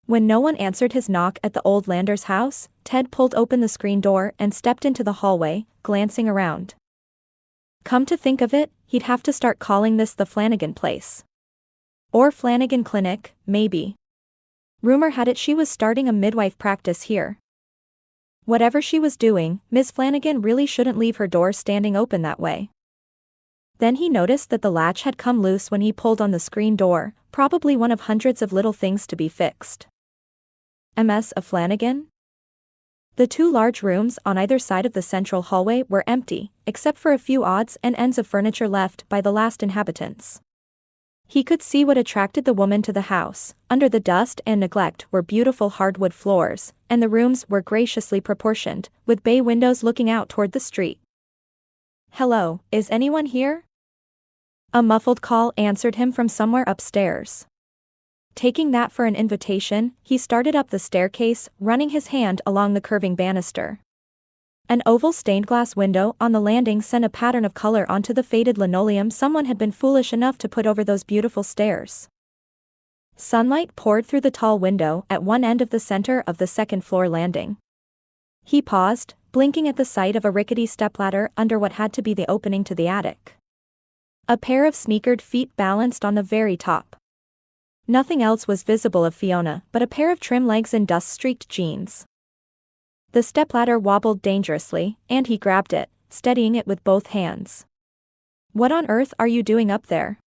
When no one answered his knock at the old Landers house, Ted pulled open the screen door and stepped into the hallway, glancing around. Come to think of it, he'd have to start calling this the Flanagan place. Or Flanagan Clinic, maybe. Rumor had it she was starting a midwife practice here. Whatever she was doing, Ms. Flanagan really shouldn't leave her door standing open that way. Then he noticed that the latch had come loose when he pulled on the screen door, probably one of hundreds of little things to be fixed. Ms. Flanagan? The two large rooms on either side of the central hallway were empty, except for a few odds and ends of furniture left by the last inhabitants. He could see what attracted the woman to the house. Under the dust and neglect were beautiful hardwood floors, and the rooms were graciously proportioned, with bay windows looking out toward the street. Hello, is anyone here? A muffled call answered him from somewhere upstairs. Taking that for an invitation, he started up the staircase, running his hand along the curving banister. An oval stained glass window on the landing sent a pattern of color onto the faded linoleum someone had been foolish enough to put over those beautiful stairs. Sunlight poured through the tall window at one end of the center of the second-floor landing. He paused, blinking at the sight of a rickety stepladder under what had to be the opening to the attic. A pair of sneakered feet balanced on the very top. Nothing else was visible of Fiona but a pair of trim legs in dust-streaked jeans. The stepladder wobbled dangerously, and he grabbed it, steadying it with both hands. What on earth are you doing up there?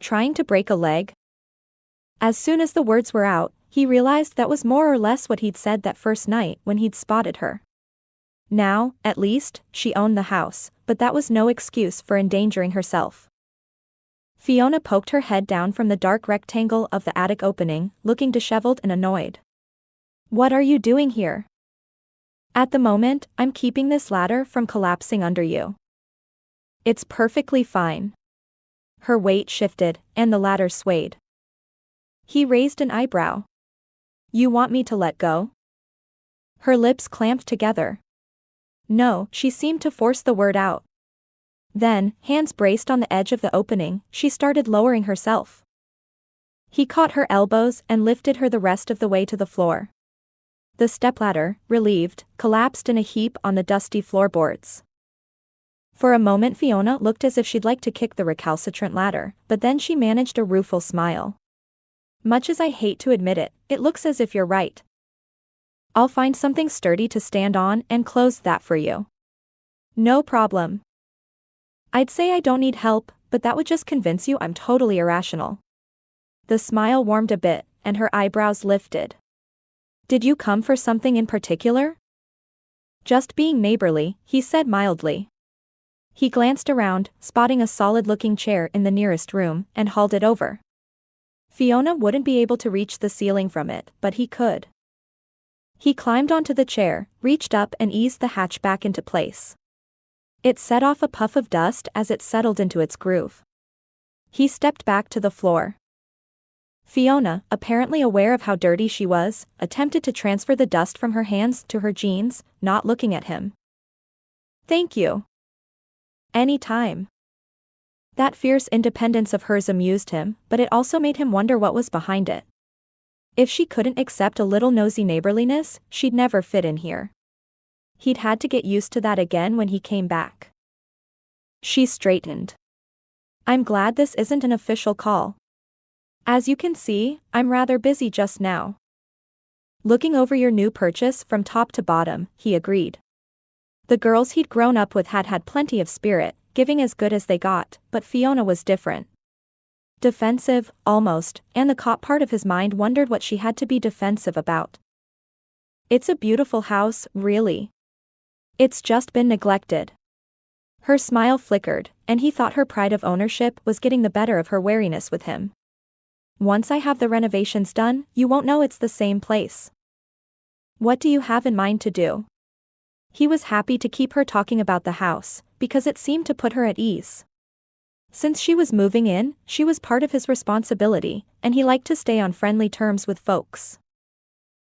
Trying to break a leg? As soon as the words were out, he realized that was more or less what he'd said that first night when he'd spotted her. Now, at least, she owned the house, but that was no excuse for endangering herself. Fiona poked her head down from the dark rectangle of the attic opening, looking disheveled and annoyed. What are you doing here? At the moment, I'm keeping this ladder from collapsing under you. It's perfectly fine. Her weight shifted, and the ladder swayed. He raised an eyebrow. You want me to let go? Her lips clamped together. No, she seemed to force the word out. Then, hands braced on the edge of the opening, she started lowering herself. He caught her elbows and lifted her the rest of the way to the floor. The stepladder, relieved, collapsed in a heap on the dusty floorboards. For a moment Fiona looked as if she'd like to kick the recalcitrant ladder, but then she managed a rueful smile. Much as I hate to admit it, it looks as if you're right. I'll find something sturdy to stand on and close that for you. No problem. I'd say I don't need help, but that would just convince you I'm totally irrational. The smile warmed a bit, and her eyebrows lifted. Did you come for something in particular? Just being neighborly, he said mildly. He glanced around, spotting a solid-looking chair in the nearest room, and hauled it over. Fiona wouldn't be able to reach the ceiling from it, but he could. He climbed onto the chair, reached up and eased the hatch back into place. It set off a puff of dust as it settled into its groove. He stepped back to the floor. Fiona, apparently aware of how dirty she was, attempted to transfer the dust from her hands to her jeans, not looking at him. Thank you. Any time. That fierce independence of hers amused him, but it also made him wonder what was behind it. If she couldn't accept a little nosy neighborliness, she'd never fit in here. He'd had to get used to that again when he came back. She straightened. I'm glad this isn't an official call. As you can see, I'm rather busy just now. Looking over your new purchase from top to bottom, he agreed. The girls he'd grown up with had had plenty of spirit, giving as good as they got, but Fiona was different. Defensive, almost, and the cop part of his mind wondered what she had to be defensive about. It's a beautiful house, really. It's just been neglected. Her smile flickered, and he thought her pride of ownership was getting the better of her wariness with him. Once I have the renovations done, you won't know it's the same place. What do you have in mind to do? He was happy to keep her talking about the house, because it seemed to put her at ease. Since she was moving in, she was part of his responsibility, and he liked to stay on friendly terms with folks.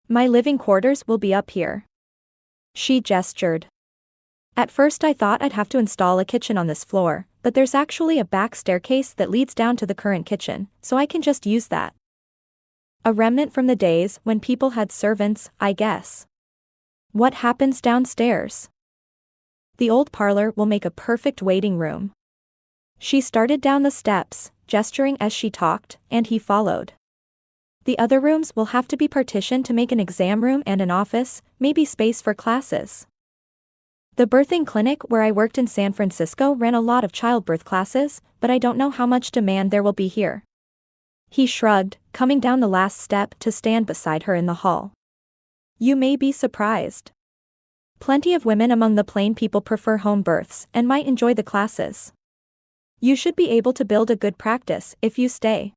My living quarters will be up here. She gestured. At first I thought I'd have to install a kitchen on this floor, but there's actually a back staircase that leads down to the current kitchen, so I can just use that. A remnant from the days when people had servants, I guess. What happens downstairs? The old parlor will make a perfect waiting room. She started down the steps, gesturing as she talked, and he followed. The other rooms will have to be partitioned to make an exam room and an office, maybe space for classes. The birthing clinic where I worked in San Francisco ran a lot of childbirth classes, but I don't know how much demand there will be here. He shrugged, coming down the last step to stand beside her in the hall. You may be surprised. Plenty of women among the plain people prefer home births and might enjoy the classes. You should be able to build a good practice if you stay.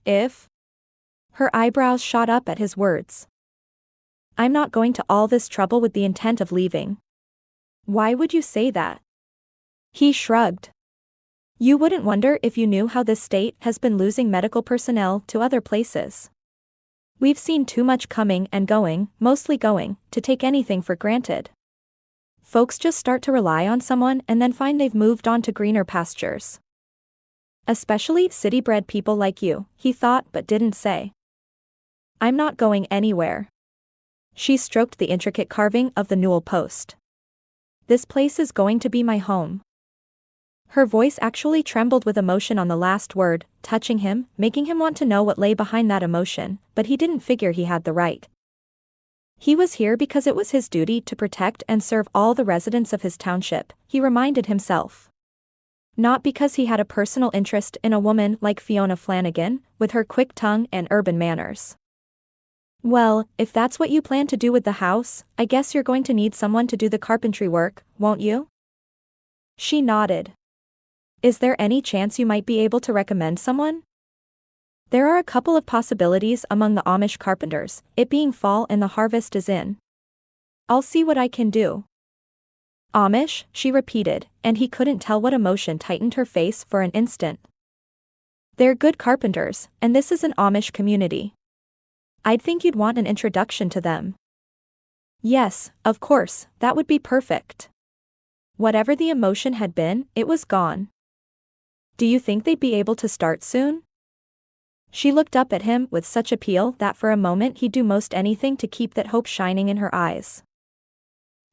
If? Her eyebrows shot up at his words. I'm not going to all this trouble with the intent of leaving. Why would you say that? He shrugged. You wouldn't wonder if you knew how this state has been losing medical personnel to other places. We've seen too much coming and going, mostly going, to take anything for granted. Folks just start to rely on someone and then find they've moved on to greener pastures. Especially city-bred people like you, he thought but didn't say. I'm not going anywhere. She stroked the intricate carving of the newel post. This place is going to be my home. Her voice actually trembled with emotion on the last word, touching him, making him want to know what lay behind that emotion, but he didn't figure he had the right. He was here because it was his duty to protect and serve all the residents of his township, he reminded himself. Not because he had a personal interest in a woman like Fiona Flanagan, with her quick tongue and urban manners. Well, if that's what you plan to do with the house, I guess you're going to need someone to do the carpentry work, won't you? She nodded. Is there any chance you might be able to recommend someone? There are a couple of possibilities among the Amish carpenters, it being fall and the harvest is in. I'll see what I can do. Amish, she repeated, and he couldn't tell what emotion tightened her face for an instant. They're good carpenters, and this is an Amish community. I'd think you'd want an introduction to them. Yes, of course, that would be perfect. Whatever the emotion had been, it was gone. Do you think they'd be able to start soon? She looked up at him with such appeal that for a moment he'd do most anything to keep that hope shining in her eyes.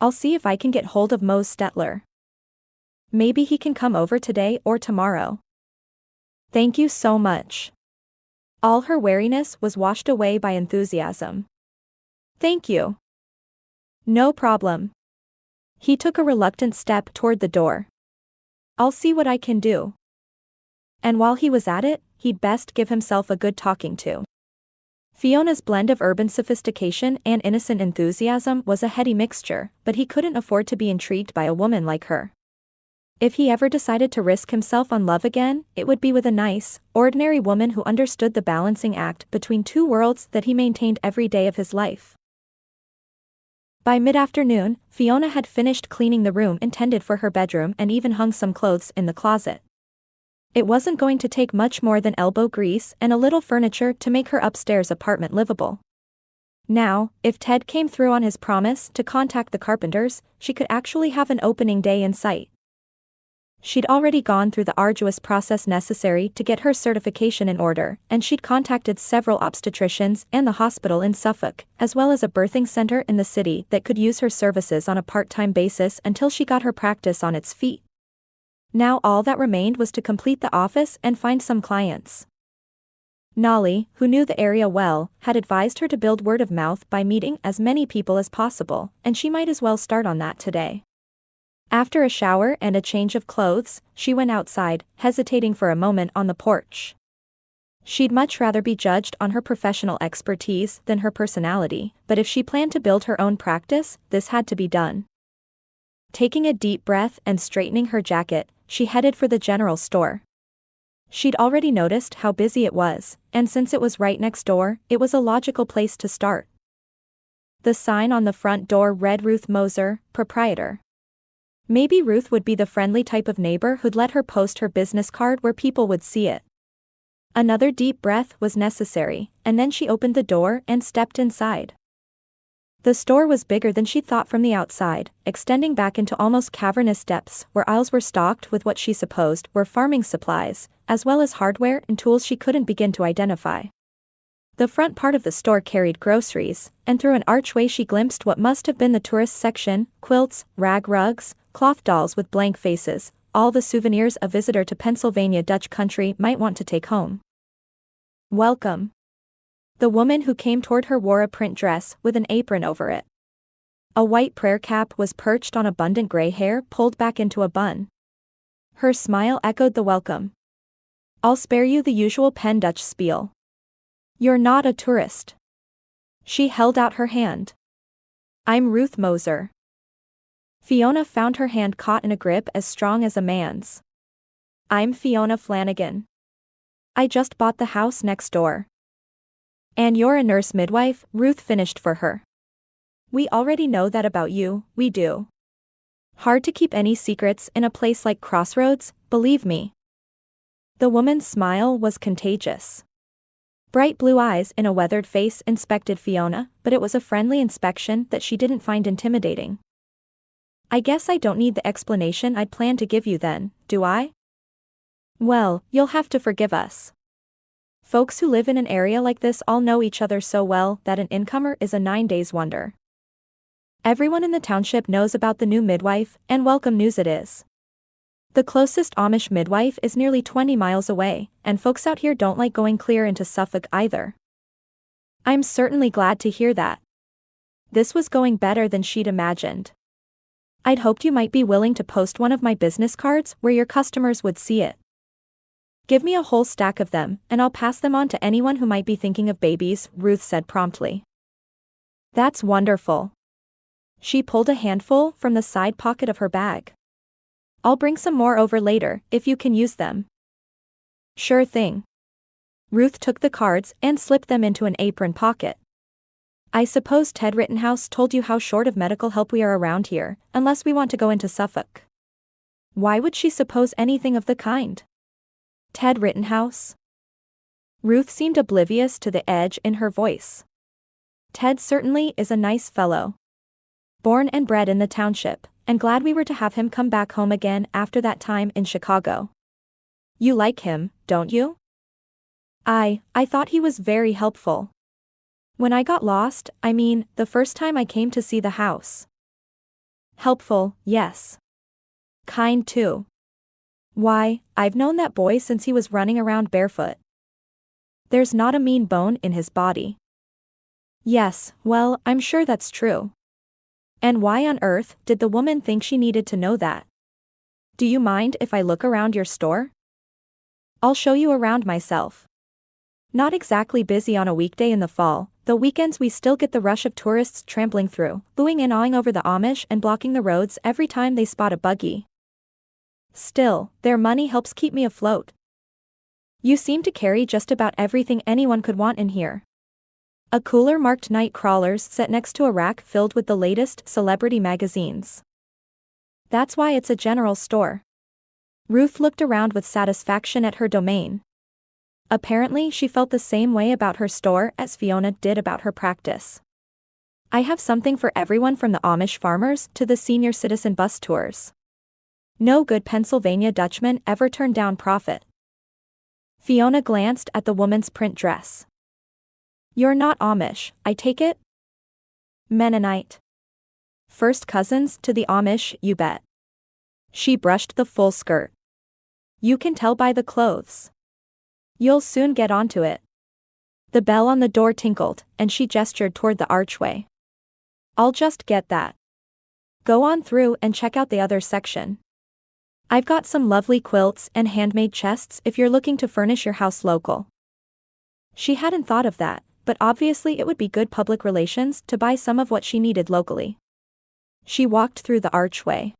I'll see if I can get hold of Mose Stetler. Maybe he can come over today or tomorrow. Thank you so much. All her wariness was washed away by enthusiasm. Thank you. No problem. He took a reluctant step toward the door. I'll see what I can do. And while he was at it, he'd best give himself a good talking to. Fiona's blend of urban sophistication and innocent enthusiasm was a heady mixture, but he couldn't afford to be intrigued by a woman like her. If he ever decided to risk himself on love again, it would be with a nice, ordinary woman who understood the balancing act between two worlds that he maintained every day of his life. By mid-afternoon, Fiona had finished cleaning the room intended for her bedroom and even hung some clothes in the closet. It wasn't going to take much more than elbow grease and a little furniture to make her upstairs apartment livable. Now, if Ted came through on his promise to contact the carpenters, she could actually have an opening day in sight. She'd already gone through the arduous process necessary to get her certification in order, and she'd contacted several obstetricians and the hospital in Suffolk, as well as a birthing center in the city that could use her services on a part-time basis until she got her practice on its feet. Now all that remained was to complete the office and find some clients. Nolly, who knew the area well, had advised her to build word of mouth by meeting as many people as possible, and she might as well start on that today. After a shower and a change of clothes, she went outside, hesitating for a moment on the porch. She'd much rather be judged on her professional expertise than her personality, but if she planned to build her own practice, this had to be done. Taking a deep breath and straightening her jacket, she headed for the general store. She'd already noticed how busy it was, and since it was right next door, it was a logical place to start. The sign on the front door read Ruth Moser, proprietor. Maybe Ruth would be the friendly type of neighbor who'd let her post her business card where people would see it. Another deep breath was necessary, and then she opened the door and stepped inside. The store was bigger than she'd thought from the outside, extending back into almost cavernous depths where aisles were stocked with what she supposed were farming supplies, as well as hardware and tools she couldn't begin to identify. The front part of the store carried groceries, and through an archway she glimpsed what must have been the tourist section: quilts, rag rugs, cloth dolls with blank faces, all the souvenirs a visitor to Pennsylvania Dutch country might want to take home. "Welcome." The woman who came toward her wore a print dress with an apron over it. A white prayer cap was perched on abundant gray hair pulled back into a bun. Her smile echoed the welcome. "I'll spare you the usual Penn Dutch spiel. You're not a tourist." She held out her hand. "I'm Ruth Moser." Fiona found her hand caught in a grip as strong as a man's. "I'm Fiona Flanagan. I just bought the house next door." "And you're a nurse midwife," Ruth finished for her. "We already know that about you, we do. Hard to keep any secrets in a place like Crossroads, believe me." The woman's smile was contagious. Bright blue eyes in a weathered face inspected Fiona, but it was a friendly inspection that she didn't find intimidating. "I guess I don't need the explanation I'd planned to give you then, do I? Well, you'll have to forgive us. Folks who live in an area like this all know each other so well that an incomer is a 9 days wonder. Everyone in the township knows about the new midwife, and welcome news it is. The closest Amish midwife is nearly 20 miles away, and folks out here don't like going clear into Suffolk either." "I'm certainly glad to hear that." This was going better than she'd imagined. "I'd hoped you might be willing to post one of my business cards where your customers would see it. Give me a whole stack of them, and I'll pass them on to anyone who might be thinking of babies," Ruth said promptly. "That's wonderful." She pulled a handful from the side pocket of her bag. "I'll bring some more over later, if you can use them." "Sure thing." Ruth took the cards and slipped them into an apron pocket. "I suppose Ted Rittenhouse told you how short of medical help we are around here, unless we want to go into Suffolk." Why would she suppose anything of the kind? Ted Rittenhouse? Ruth seemed oblivious to the edge in her voice. "Ted certainly is a nice fellow. Born and bred in the township, and glad we were to have him come back home again after that time in Chicago. You like him, don't you?" I thought he was very helpful. When I got lost, I mean, the first time I came to see the house." "Helpful, yes. Kind too. Why, I've known that boy since he was running around barefoot. There's not a mean bone in his body." "Yes, well, I'm sure that's true. And why on earth did the woman think she needed to know that? Do you mind if I look around your store?" "I'll show you around myself. Not exactly busy on a weekday in the fall, though weekends we still get the rush of tourists trampling through, booing and awing over the Amish and blocking the roads every time they spot a buggy. Still, their money helps keep me afloat. You seem to carry just about everything anyone could want in here." A cooler marked night crawlers set next to a rack filled with the latest celebrity magazines. "That's why it's a general store." Ruth looked around with satisfaction at her domain. Apparently she felt the same way about her store as Fiona did about her practice. "I have something for everyone from the Amish farmers to the senior citizen bus tours. No good Pennsylvania Dutchman ever turned down profit." Fiona glanced at the woman's print dress. "You're not Amish, I take it?" "Mennonite. First cousins to the Amish, you bet." She brushed the full skirt. "You can tell by the clothes. You'll soon get onto it." The bell on the door tinkled, and she gestured toward the archway. "I'll just get that. Go on through and check out the other section. I've got some lovely quilts and handmade chests if you're looking to furnish your house local." She hadn't thought of that, but obviously it would be good public relations to buy some of what she needed locally. She walked through the archway.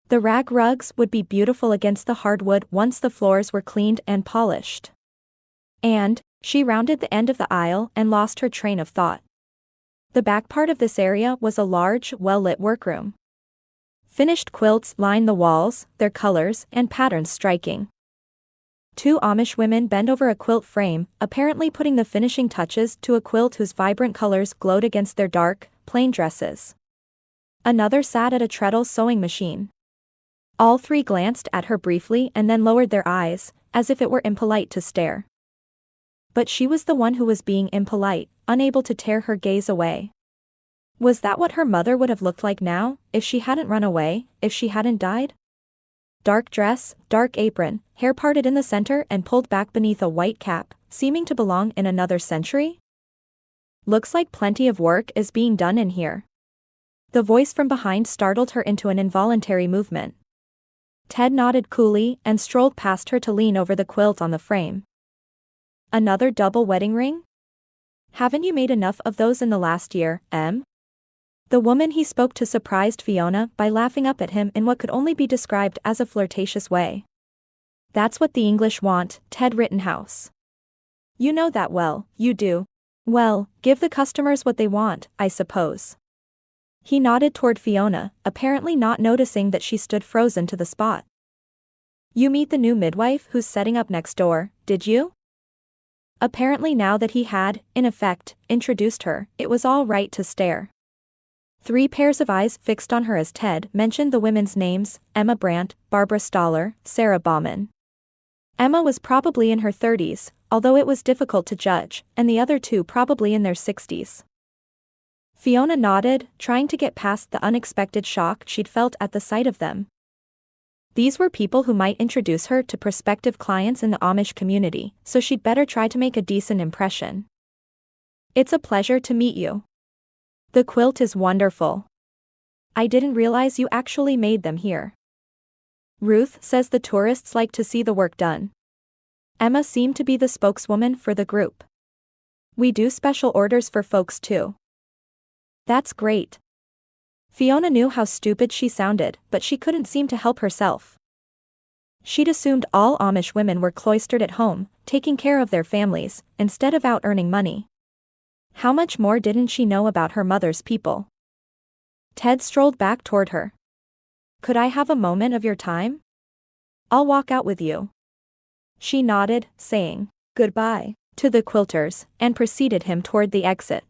The rag rugs would be beautiful against the hardwood once the floors were cleaned and polished. And she rounded the end of the aisle and lost her train of thought. The back part of this area was a large, well-lit workroom. Finished quilts lined the walls, their colors and patterns striking. Two Amish women bent over a quilt frame, apparently putting the finishing touches to a quilt whose vibrant colors glowed against their dark, plain dresses. Another sat at a treadle sewing machine. All three glanced at her briefly and then lowered their eyes, as if it were impolite to stare. But she was the one who was being impolite, unable to tear her gaze away. Was that what her mother would have looked like now, if she hadn't run away, if she hadn't died? Dark dress, dark apron, hair parted in the center and pulled back beneath a white cap, seeming to belong in another century? Looks like plenty of work is being done in here. The voice from behind startled her into an involuntary movement. Ted nodded coolly and strolled past her to lean over the quilt on the frame. Another double wedding ring? Haven't you made enough of those in the last year, Em? The woman he spoke to surprised Fiona by laughing up at him in what could only be described as a flirtatious way. That's what the English want, Ted Rittenhouse. You know that well, you do. Well, give the customers what they want, I suppose. He nodded toward Fiona, apparently not noticing that she stood frozen to the spot. You meet the new midwife who's setting up next door, did you? Apparently now that he had, in effect, introduced her, it was all right to stare. 3 pairs of eyes fixed on her as Ted mentioned the women's names, Emma Brandt, Barbara Stoller, Sarah Bauman. Emma was probably in her 30s, although it was difficult to judge, and the other 2 probably in their 60s. Fiona nodded, trying to get past the unexpected shock she'd felt at the sight of them. These were people who might introduce her to prospective clients in the Amish community, so she'd better try to make a decent impression. It's a pleasure to meet you. The quilt is wonderful. I didn't realize you actually made them here. Ruth says the tourists like to see the work done. Emma seemed to be the spokeswoman for the group. We do special orders for folks too. That's great. Fiona knew how stupid she sounded, but she couldn't seem to help herself. She'd assumed all Amish women were cloistered at home, taking care of their families, instead of out earning money. How much more didn't she know about her mother's people? Ted strolled back toward her. Could I have a moment of your time? I'll walk out with you. She nodded, saying, goodbye, to the quilters, and preceded him toward the exit.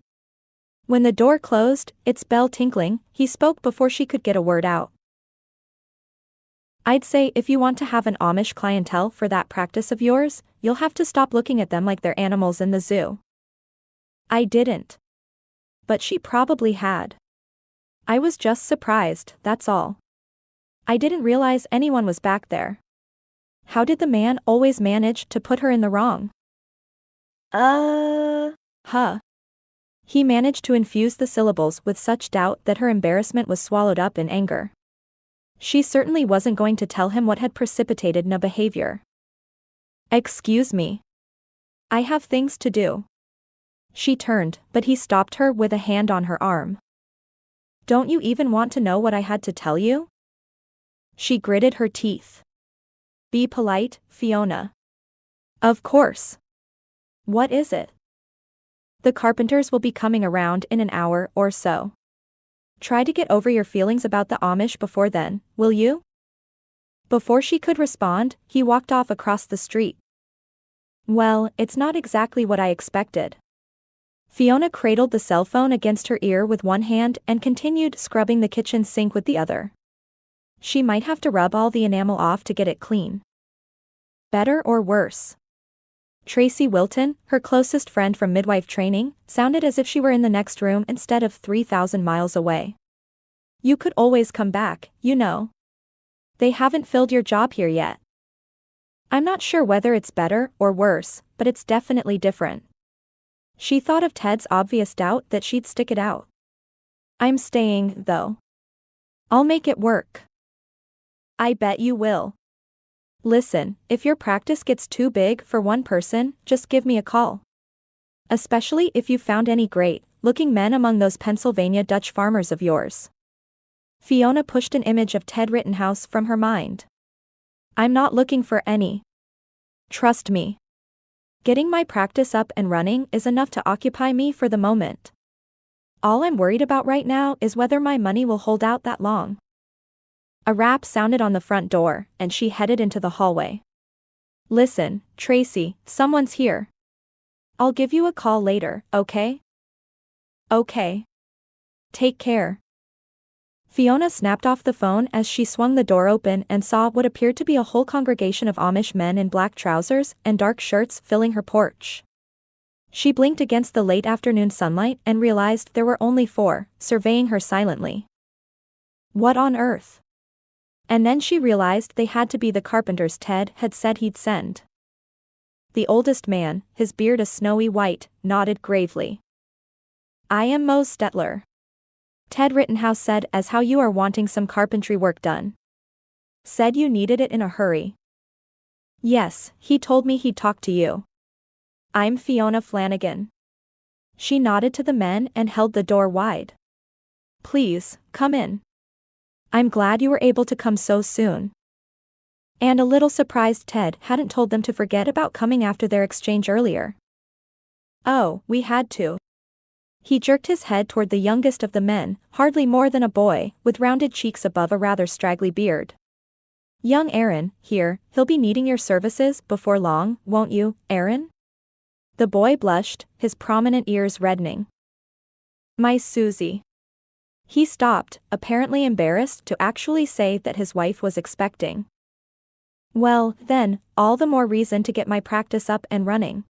When the door closed, its bell tinkling, he spoke before she could get a word out. I'd say if you want to have an Amish clientele for that practice of yours, you'll have to stop looking at them like they're animals in the zoo. I didn't. But she probably had. I was just surprised, that's all. I didn't realize anyone was back there. How did the man always manage to put her in the wrong? Huh. He managed to infuse the syllables with such doubt that her embarrassment was swallowed up in anger. She certainly wasn't going to tell him what had precipitated no behavior. Excuse me. I have things to do. She turned, but he stopped her with a hand on her arm. Don't you even want to know what I had to tell you? She gritted her teeth. Be polite, Fiona. Of course. What is it? The carpenters will be coming around in an hour or so. Try to get over your feelings about the Amish before then, will you? Before she could respond, he walked off across the street. Well, it's not exactly what I expected. Fiona cradled the cell phone against her ear with one hand and continued scrubbing the kitchen sink with the other. She might have to rub all the enamel off to get it clean. Better or worse? Tracy Wilton, her closest friend from midwife training, sounded as if she were in the next room instead of 3,000 miles away. You could always come back, you know. They haven't filled your job here yet. I'm not sure whether it's better or worse, but it's definitely different. She thought of Ted's obvious doubt that she'd stick it out. I'm staying, though. I'll make it work. I bet you will. Listen, if your practice gets too big for one person, just give me a call. Especially if you found any great-looking men among those Pennsylvania Dutch farmers of yours. Fiona pushed an image of Ted Rittenhouse from her mind. I'm not looking for any. Trust me. Getting my practice up and running is enough to occupy me for the moment. All I'm worried about right now is whether my money will hold out that long. A rap sounded on the front door, and she headed into the hallway. Listen, Tracy, someone's here. I'll give you a call later, okay? Okay. Take care. Fiona snapped off the phone as she swung the door open and saw what appeared to be a whole congregation of Amish men in black trousers and dark shirts filling her porch. She blinked against the late afternoon sunlight and realized there were only 4, surveying her silently. What on earth? And then she realized they had to be the carpenters Ted had said he'd send. The oldest man, his beard a snowy white, nodded gravely. I am Mose Stetler. Ted Rittenhouse said as how you are wanting some carpentry work done. Said you needed it in a hurry. Yes, he told me he'd talk to you. I'm Fiona Flanagan. She nodded to the men and held the door wide. Please, come in. I'm glad you were able to come so soon. And a little surprised Ted hadn't told them to forget about coming after their exchange earlier. Oh, we had to. He jerked his head toward the youngest of the men, hardly more than a boy, with rounded cheeks above a rather straggly beard. Young Aaron, here, he'll be needing your services before long, won't you, Aaron? The boy blushed, his prominent ears reddening. My Susie. He stopped, apparently embarrassed to actually say that his wife was expecting. Well, then, all the more reason to get my practice up and running.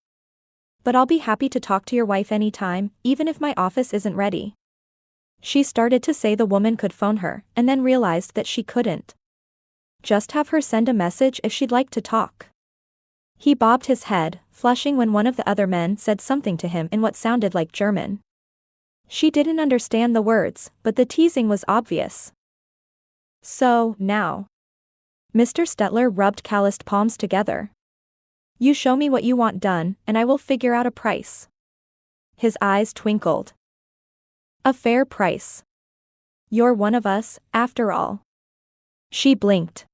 But I'll be happy to talk to your wife anytime, even if my office isn't ready. She started to say the woman could phone her, and then realized that she couldn't. Just have her send a message if she'd like to talk. He bobbed his head, flushing when one of the other men said something to him in what sounded like German. She didn't understand the words, but the teasing was obvious. So, now. Mr. Stetler rubbed calloused palms together. You show me what you want done, and I will figure out a price. His eyes twinkled. A fair price. You're one of us, after all. She blinked.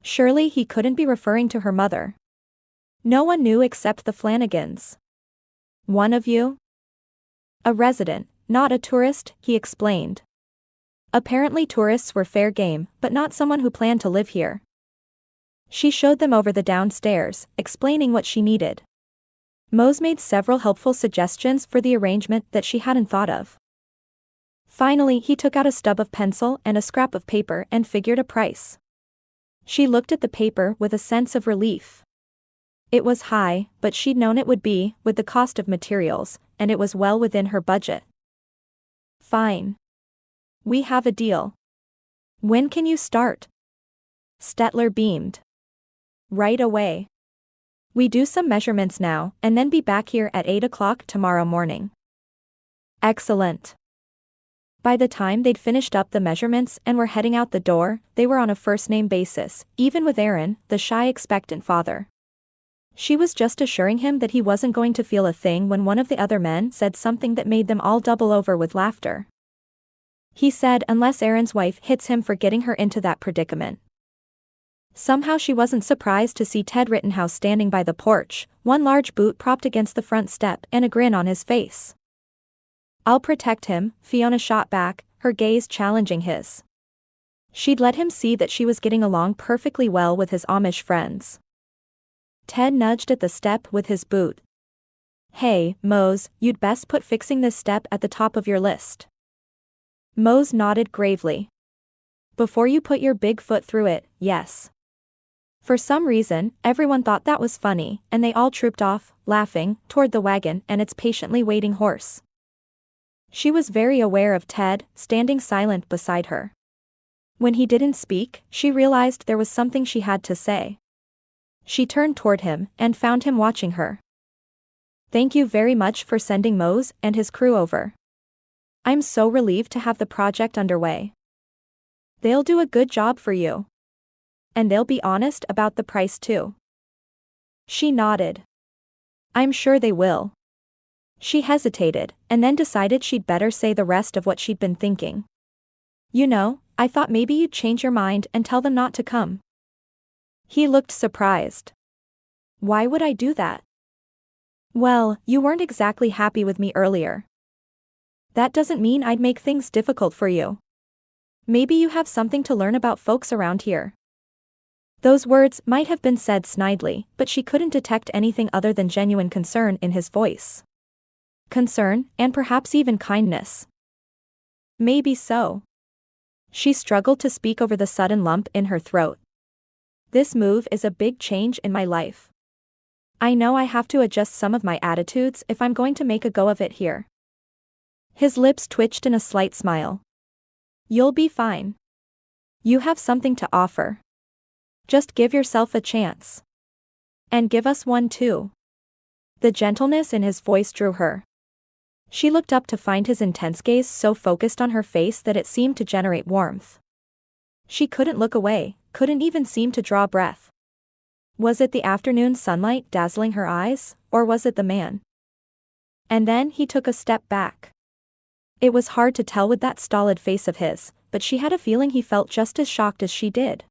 Surely he couldn't be referring to her mother. No one knew except the Flanagans. One of you? A resident, not a tourist, he explained. Apparently tourists were fair game, but not someone who planned to live here. She showed them over the downstairs, explaining what she needed. Mose made several helpful suggestions for the arrangement that she hadn't thought of. Finally he took out a stub of pencil and a scrap of paper and figured a price. She looked at the paper with a sense of relief. It was high, but she'd known it would be, with the cost of materials, and it was well within her budget. Fine. We have a deal. When can you start? Stetler beamed. Right away. We do some measurements now, and then be back here at 8 o'clock tomorrow morning. Excellent. By the time they'd finished up the measurements and were heading out the door, they were on a first-name basis, even with Aaron, the shy expectant father. She was just assuring him that he wasn't going to feel a thing when one of the other men said something that made them all double over with laughter. He said unless Aaron's wife hits him for getting her into that predicament. Somehow she wasn't surprised to see Ted Rittenhouse standing by the porch, one large boot propped against the front step and a grin on his face. I'll protect him, Fiona shot back, her gaze challenging his. She'd let him see that she was getting along perfectly well with his Amish friends. Ted nudged at the step with his boot. Hey, Mose, you'd best put fixing this step at the top of your list. Mose nodded gravely. Before you put your big foot through it, yes. For some reason, everyone thought that was funny, and they all trooped off, laughing, toward the wagon and its patiently waiting horse. She was very aware of Ted, standing silent beside her. When he didn't speak, she realized there was something she had to say. She turned toward him and found him watching her. Thank you very much for sending Mose and his crew over. I'm so relieved to have the project underway. They'll do a good job for you. And they'll be honest about the price too. She nodded. I'm sure they will. She hesitated, and then decided she'd better say the rest of what she'd been thinking. You know, I thought maybe you'd change your mind and tell them not to come. He looked surprised. Why would I do that? Well, you weren't exactly happy with me earlier. That doesn't mean I'd make things difficult for you. Maybe you have something to learn about folks around here. Those words might have been said snidely, but she couldn't detect anything other than genuine concern in his voice. Concern, and perhaps even kindness. Maybe so. She struggled to speak over the sudden lump in her throat. This move is a big change in my life. I know I have to adjust some of my attitudes if I'm going to make a go of it here. His lips twitched in a slight smile. You'll be fine. You have something to offer. Just give yourself a chance. And give us one too. The gentleness in his voice drew her. She looked up to find his intense gaze so focused on her face that it seemed to generate warmth. She couldn't look away, couldn't even seem to draw breath. Was it the afternoon sunlight dazzling her eyes, or was it the man? And then he took a step back. It was hard to tell with that stolid face of his, but she had a feeling he felt just as shocked as she did.